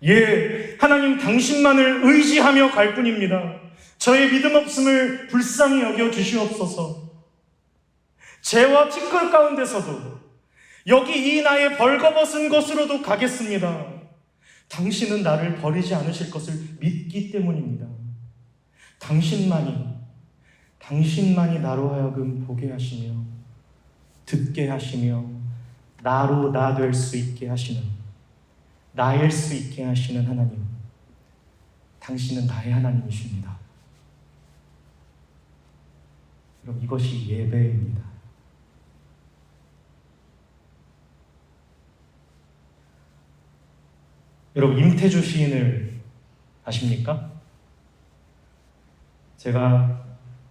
예, 하나님 당신만을 의지하며 갈 뿐입니다. 저의 믿음 없음을 불쌍히 여겨 주시옵소서. 죄와 티끌 가운데서도 여기 이 나의 벌거벗은 것으로도 가겠습니다. 당신은 나를 버리지 않으실 것을 믿기 때문입니다. 당신만이 나로 하여금 보게 하시며 듣게 하시며 나로 나 될 수 있게 하시는, 나일 수 있게 하시는 하나님, 당신은 나의 하나님이십니다. 여러분, 이것이 예배입니다. 여러분, 임태주 시인을 아십니까? 제가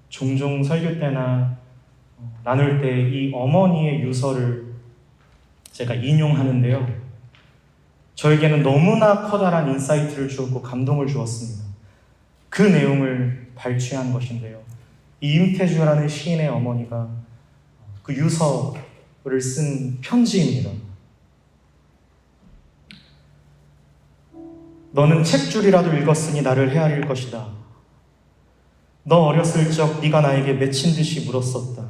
종종 설교 때나 나눌 때 이 어머니의 유서를 제가 인용하는데요, 저에게는 너무나 커다란 인사이트를 주었고 감동을 주었습니다. 그 내용을 발췌한 것인데요, 이 임태주라는 시인의 어머니가 그 유서를 쓴 편지입니다. 너는 책줄이라도 읽었으니 나를 헤아릴 것이다. 너 어렸을 적 네가 나에게 맺힌 듯이 물었었다.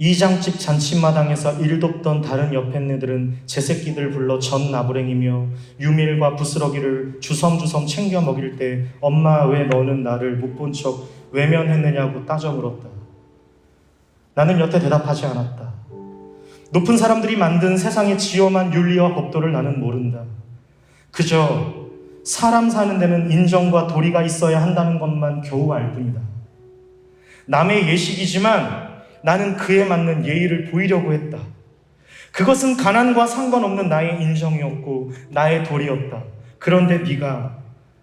이장집 잔치마당에서 일 돕던 다른 여편네들은 제 새끼들 불러 전 나부랭이며 유밀과 부스러기를 주섬주섬 챙겨 먹일 때 엄마, 왜 너는 나를 못 본 척 외면했느냐고 따져 물었다. 나는 여태 대답하지 않았다. 높은 사람들이 만든 세상의 지엄한 윤리와 법도를 나는 모른다. 그저 사람 사는 데는 인정과 도리가 있어야 한다는 것만 겨우 알 뿐이다. 남의 예식이지만 나는 그에 맞는 예의를 보이려고 했다. 그것은 가난과 상관없는 나의 인정이었고 나의 도리였다. 그런데 네가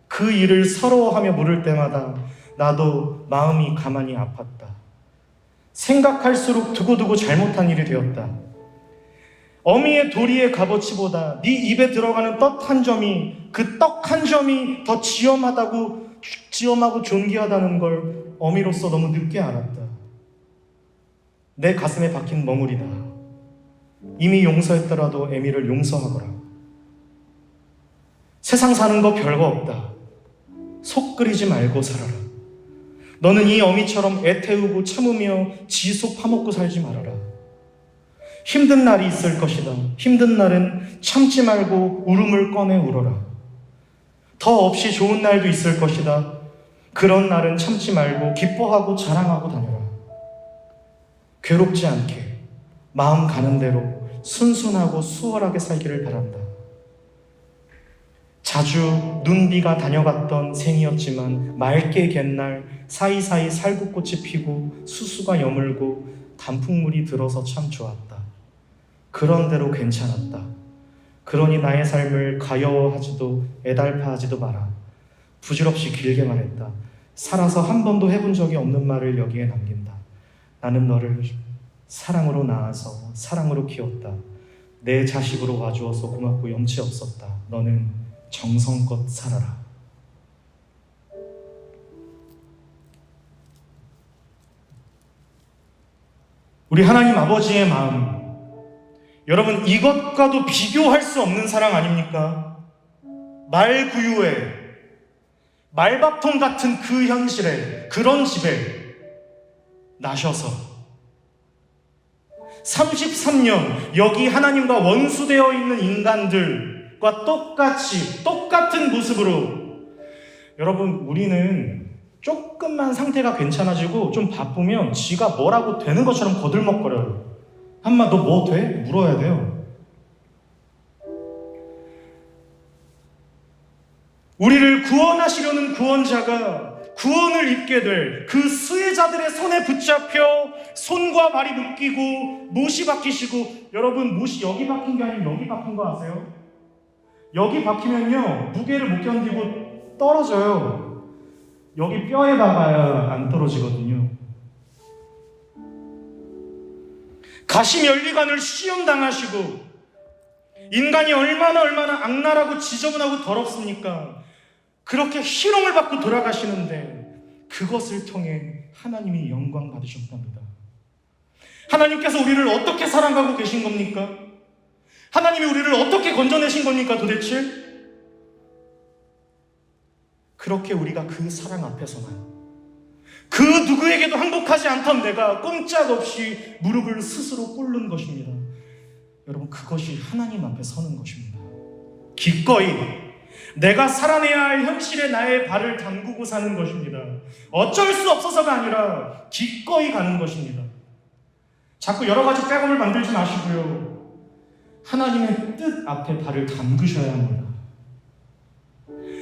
그 일을 서러워하며 물을 때마다 나도 마음이 가만히 아팠다. 생각할수록 두고두고 잘못한 일이 되었다. 어미의 도리의 값어치보다 네 입에 들어가는 떡 한 점이, 그 떡 한 점이 더 지엄하고 존귀하다는 걸 어미로서 너무 늦게 알았다. 내 가슴에 박힌 멍울이다. 이미 용서했더라도 애미를 용서하거라. 세상 사는 거 별거 없다. 속 끓이지 말고 살아라. 너는 이 어미처럼 애태우고 참으며 지속 파먹고 살지 말아라. 힘든 날이 있을 것이다. 힘든 날은 참지 말고 울음을 꺼내 울어라. 더 없이 좋은 날도 있을 것이다. 그런 날은 참지 말고 기뻐하고 자랑하고 다녀라. 괴롭지 않게 마음 가는 대로 순순하고 수월하게 살기를 바란다. 자주 눈비가 다녀갔던 생이었지만 맑게 갠날 사이사이 살구꽃이 피고 수수가 여물고 단풍물이 들어서 참 좋았다. 그런 대로 괜찮았다. 그러니 나의 삶을 가여워하지도 애달파하지도 마라. 부질없이 길게 말했다. 살아서 한 번도 해본 적이 없는 말을 여기에 남긴다. 나는 너를 사랑으로 낳아서 사랑으로 키웠다. 내 자식으로 와주어서 고맙고 염치 없었다. 너는 정성껏 살아라. 우리 하나님 아버지의 마음, 여러분 이것과도 비교할 수 없는 사랑 아닙니까? 말구유에 말밥통 같은 그 현실에, 그런 집에 나셔서 33년 여기 하나님과 원수되어 있는 인간들과 똑같은 모습으로, 여러분 우리는 조금만 상태가 괜찮아지고 좀 바쁘면 지가 뭐라고 되는 것처럼 거들먹거려요. 한마 너 뭐 돼? 물어야 돼요. 우리를 구원하시려는 구원자가 구원을 입게 될 그 수혜자들의 손에 붙잡혀 손과 발이 묶이고 못이 박히시고, 여러분 못이 여기 박힌 게 아니면 여기 박힌 거 아세요? 여기 박히면요 무게를 못 견디고 떨어져요. 여기 뼈에 박아야 안 떨어지거든요. 가시면리관을 시험당하시고, 인간이 얼마나 악랄하고 지저분하고 더럽습니까? 그렇게 희롱을 받고 돌아가시는데 그것을 통해 하나님이 영광 받으셨답니다. 하나님께서 우리를 어떻게 사랑하고 계신 겁니까? 하나님이 우리를 어떻게 건져내신 겁니까 도대체? 그렇게 우리가 그 사랑 앞에서만, 그 누구에게도 항복하지 않던 내가 꼼짝없이 무릎을 스스로 꿇는 것입니다. 여러분 그것이 하나님 앞에 서는 것입니다. 기꺼이 내가 살아내야 할 현실에 나의 발을 담그고 사는 것입니다. 어쩔 수 없어서가 아니라 기꺼이 가는 것입니다. 자꾸 여러 가지 백업을 만들지 마시고요, 하나님의 뜻 앞에 발을 담그셔야 합니다.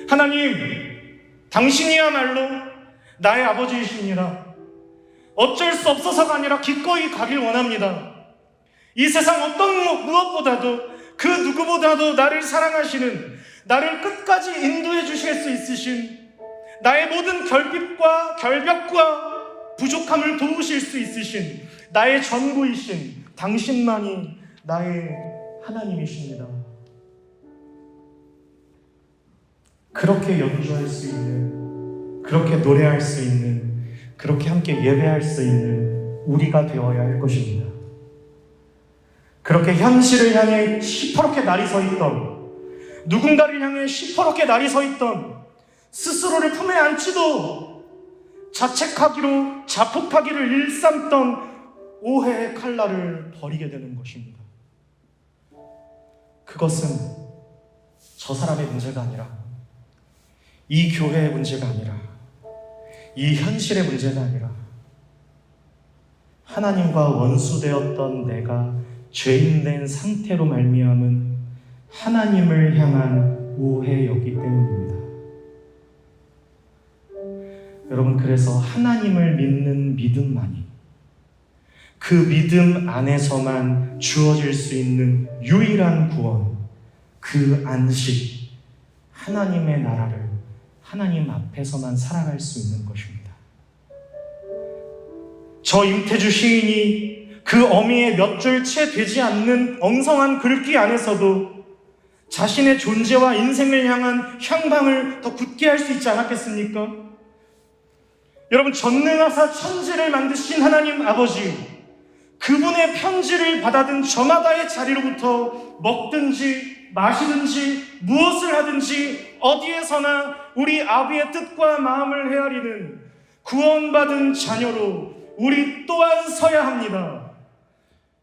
하나님, 당신이야말로 나의 아버지이십니다. 어쩔 수 없어서가 아니라 기꺼이 가길 원합니다. 이 세상 어떤 무엇보다도 그 누구보다도 나를 사랑하시는, 나를 끝까지 인도해 주실 수 있으신, 나의 모든 결핍과 결벽과 부족함을 도우실 수 있으신 나의 전부이신 당신만이 나의 하나님이십니다. 그렇게 연주할 수 있는, 그렇게 노래할 수 있는, 그렇게 함께 예배할 수 있는 우리가 되어야 할 것입니다. 그렇게 현실을 향해 시퍼렇게 날이 서 있던, 누군가를 향해 시퍼렇게 날이 서 있던, 스스로를 품에 안지도 자책하기로 자폭하기를 일삼던 오해의 칼날을 버리게 되는 것입니다. 그것은 저 사람의 문제가 아니라, 이 교회의 문제가 아니라, 이 현실의 문제가 아니라, 하나님과 원수되었던 내가 죄인된 상태로 말미암은 하나님을 향한 오해였기 때문입니다. 여러분, 그래서 하나님을 믿는 믿음만이, 그 믿음 안에서만 주어질 수 있는 유일한 구원, 그 안식, 하나님의 나라를 하나님 앞에서만 살아갈 수 있는 것입니다. 저 임태주 시인이 그 어미의 몇 줄 채 되지 않는 엉성한 글귀 안에서도 자신의 존재와 인생을 향한 향방을 더 굳게 할 수 있지 않았겠습니까? 여러분, 전능하사 천지를 만드신 하나님 아버지, 그분의 편지를 받아든 저마다의 자리로부터 먹든지 마시든지 무엇을 하든지 어디에서나 우리 아비의 뜻과 마음을 헤아리는 구원받은 자녀로 우리 또한 서야 합니다.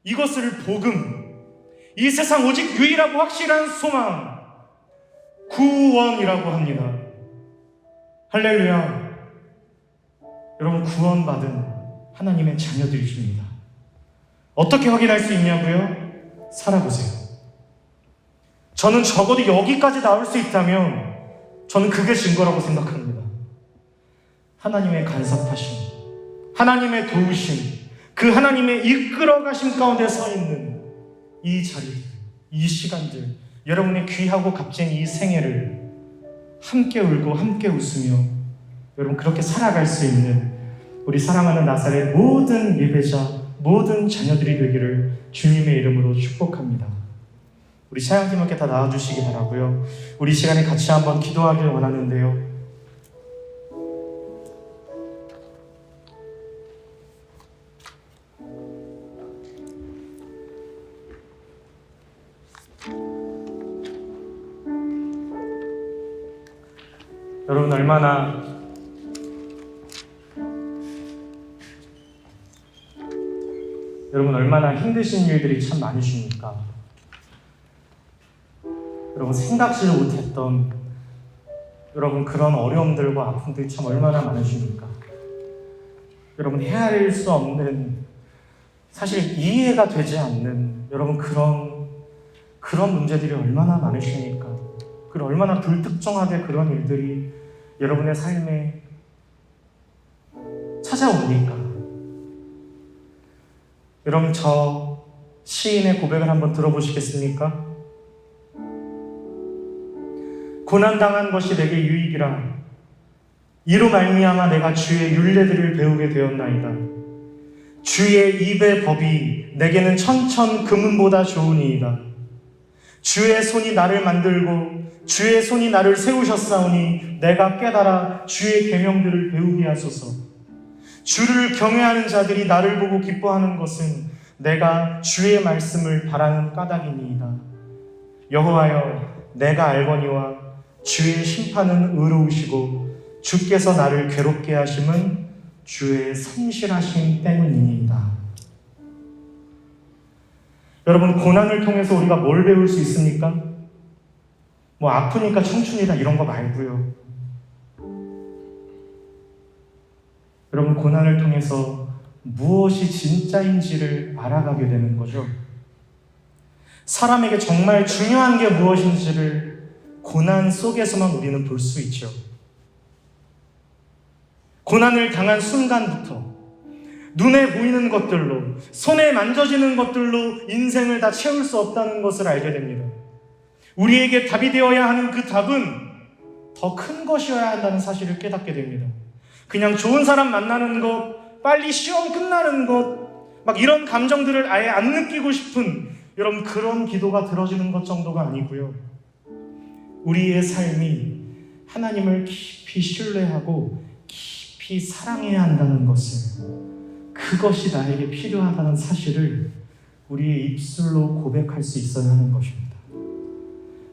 이것을 복음, 이 세상 오직 유일하고 확실한 소망, 구원이라고 합니다. 할렐루야. 여러분, 구원받은 하나님의 자녀들이십니다. 어떻게 확인할 수 있냐고요? 살아보세요. 저는 적어도 여기까지 나올 수 있다면 저는 그게 증거라고 생각합니다. 하나님의 간섭하심, 하나님의 도우심, 그 하나님의 이끌어 가심 가운데 서 있는 이 자리들, 이 시간들, 여러분의 귀하고 값진 이 생애를 함께 울고 함께 웃으며 여러분 그렇게 살아갈 수 있는 우리 사랑하는 나사렛 모든 예배자, 모든 자녀들이 되기를 주님의 이름으로 축복합니다. 우리 찬양팀 함께 다 나와주시기 바라고요. 우리 시간에 같이 한번 기도하길 원하는데요. 여러분 얼마나 힘드신 일들이 참 많으십니까? 여러분 생각지도 못했던 여러분 그런 어려움들과 아픔들이 참 얼마나 많으십니까? 여러분 헤아릴 수 없는 사실 이해가 되지 않는 여러분 그런 문제들이 얼마나 많으십니까? 그리고 얼마나 불특정하게 그런 일들이 여러분의 삶에 찾아옵니까? 여러분 저 시인의 고백을 한번 들어보시겠습니까? 고난당한 것이 내게 유익이라 이로 말미암아 내가 주의 율례들을 배우게 되었나이다. 주의 입의 법이 내게는 천천 금은보다 좋으니이다. 주의 손이 나를 만들고 주의 손이 나를 세우셨사오니 내가 깨달아 주의 계명들을 배우게 하소서. 주를 경외하는 자들이 나를 보고 기뻐하는 것은 내가 주의 말씀을 바라는 까닭이니이다. 여호와여 내가 알거니와 주의 심판은 의로우시고 주께서 나를 괴롭게 하심은 주의 성실하심 때문이니이다. 여러분 고난을 통해서 우리가 뭘 배울 수 있습니까? 뭐 아프니까 청춘이다 이런 거 말고요. 여러분 고난을 통해서 무엇이 진짜인지를 알아가게 되는 거죠. 사람에게 정말 중요한 게 무엇인지를 고난 속에서만 우리는 볼 수 있죠. 고난을 당한 순간부터 눈에 보이는 것들로, 손에 만져지는 것들로 인생을 다 채울 수 없다는 것을 알게 됩니다. 우리에게 답이 되어야 하는 그 답은 더 큰 것이어야 한다는 사실을 깨닫게 됩니다. 그냥 좋은 사람 만나는 것, 빨리 시험 끝나는 것, 막 이런 감정들을 아예 안 느끼고 싶은 여러분 그런 기도가 들어지는 것 정도가 아니고요. 우리의 삶이 하나님을 깊이 신뢰하고 깊이 사랑해야 한다는 것을, 그것이 나에게 필요하다는 사실을 우리의 입술로 고백할 수 있어야 하는 것입니다.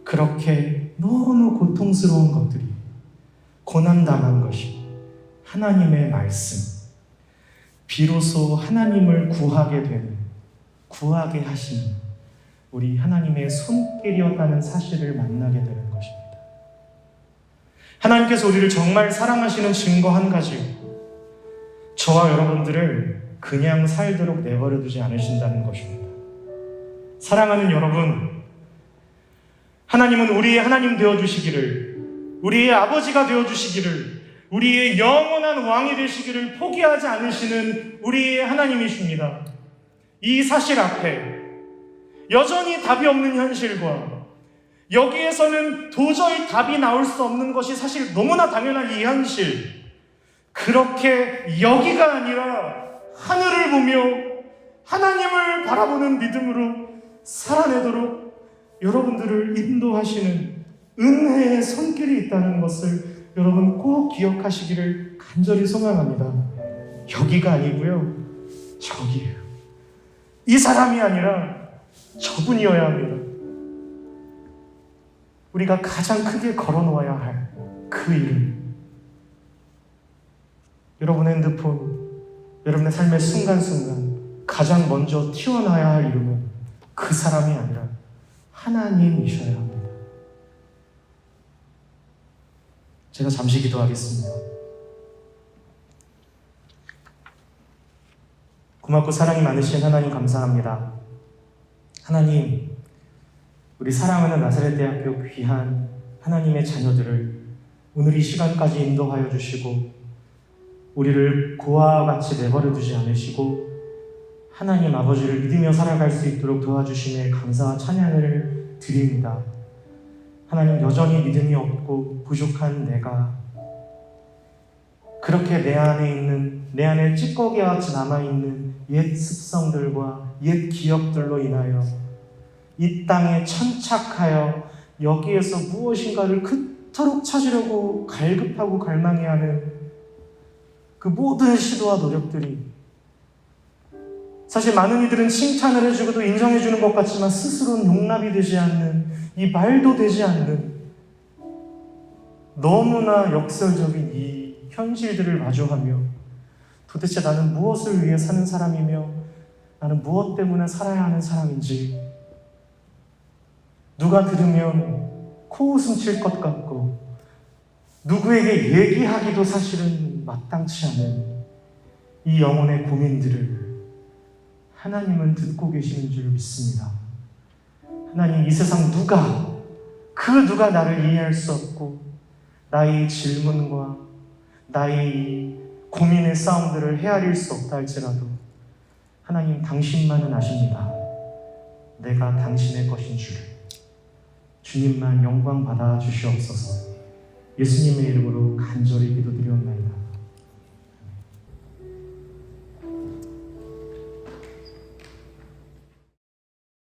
그렇게 너무 고통스러운 것들이, 고난당한 것이 하나님의 말씀, 비로소 하나님을 구하게 되는, 구하게 하시는 우리 하나님의 손길이었다는 사실을 만나게 되는 것입니다. 하나님께서 우리를 정말 사랑하시는 증거 한 가지, 저와 여러분들을 그냥 살도록 내버려 두지 않으신다는 것입니다. 사랑하는 여러분, 하나님은 우리의 하나님 되어주시기를, 우리의 아버지가 되어주시기를, 우리의 영원한 왕이 되시기를 포기하지 않으시는 우리의 하나님이십니다. 이 사실 앞에 여전히 답이 없는 현실과 여기에서는 도저히 답이 나올 수 없는 것이 사실 너무나 당연한 이 현실, 그렇게 여기가 아니라 하늘을 보며 하나님을 바라보는 믿음으로 살아내도록 여러분들을 인도하시는 은혜의 손길이 있다는 것을 여러분 꼭 기억하시기를 간절히 소망합니다. 여기가 아니고요, 저기예요. 이 사람이 아니라 저분이어야 합니다. 우리가 가장 크게 걸어놓아야 할 그 이름, 여러분의 핸드폰, 여러분의 삶의 순간순간 가장 먼저 튀어나와야 할 이름은 그 사람이 아니라 하나님이셔야 합니다. 제가 잠시 기도하겠습니다. 고맙고 사랑이 많으신 하나님 감사합니다. 하나님, 우리 사랑하는 나사렛 대학교 귀한 하나님의 자녀들을 오늘 이 시간까지 인도하여 주시고 우리를 고아와 같이 내버려 두지 않으시고 하나님 아버지를 믿으며 살아갈 수 있도록 도와주심에 감사와 찬양을 드립니다. 하나님, 여전히 믿음이 없고 부족한 내가 그렇게 내 안에 찌꺼기와 같이 남아있는 옛 습성들과 옛 기억들로 인하여 이 땅에 천착하여 여기에서 무엇인가를 그토록 찾으려고 갈급하고 갈망해하는 그 모든 시도와 노력들이, 사실 많은 이들은 칭찬을 해주고도 인정해주는 것 같지만 스스로는 용납이 되지 않는, 이 말도 되지 않는 너무나 역설적인 이 현실들을 마주하며 도대체 나는 무엇을 위해 사는 사람이며 나는 무엇 때문에 살아야 하는 사람인지, 누가 들으면 코웃음 칠 것 같고 누구에게 얘기하기도 사실은 마땅치 않은 이 영혼의 고민들을 하나님은 듣고 계시는 줄 믿습니다. 하나님, 이 세상 누가 나를 이해할 수 없고 나의 질문과 나의 이 고민의 싸움들을 헤아릴 수 없다 할지라도 하나님, 당신만은 아십니다. 내가 당신의 것인 줄. 주님만 영광 받아 주시옵소서. 예수님의 이름으로 간절히 기도드리옵나이다.